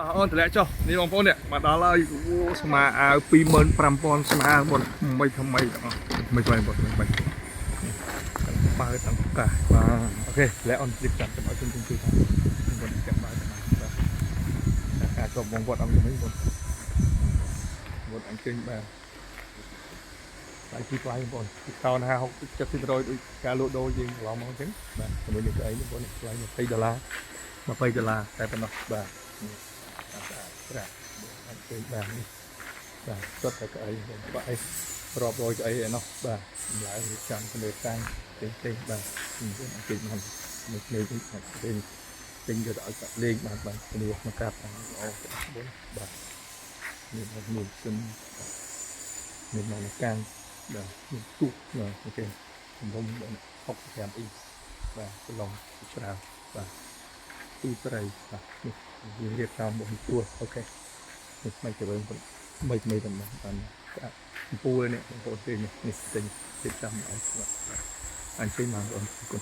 អូនតម្លាក់ចុះនេះបងប្អូននេះមកដល់ហើយស្មាអាវ 25,000 ស្មាបងមិនថ្មីទាំងអស់មិនថ្មីបងមិនបើតាំងកាសបាទអូខេលែអូនជិះចាំឲ្យជុំជួយថាបងចាំបើតាមបាទការចុះបងវត្តអង្គវិញបងវត្តអង្គជើញបាទហើយទីថ្លៃបងទីកោណា60 70%ដូចការលក់ដូរយើងកន្លងមកអញ្ចឹងបាទជាមួយនេះស្អីបងថ្លៃ$20តែប៉ុណ្ណោះបាទស្រាប់អង្គជើញបាទនេះបាទគាត់តែក្អីបាទអីរាប់រយក្អីឯណោះបាទតម្លៃរៀបចំទៅលើតាំងទេបាទអង្គជើញមកនេះនេះវិញទិញទៅឲ្យលេងបាទគ្នាមកកាប់ល្អបងបាទនេះមានសិនមានមកកាំងបាទមានទូកអូខេខ្ញុំ65អ៊ីបាទប្រឡងច្រើនបាទទីត្រីបាទនេះយើងរៀបចំបងទួអូខេនេះមិនទៅវិញមិនតែមិនបានកំពូលនេះបងប្អូនទេនេះទិញរៀបចំឲ្យអញ្ជើញមកបងប្អូន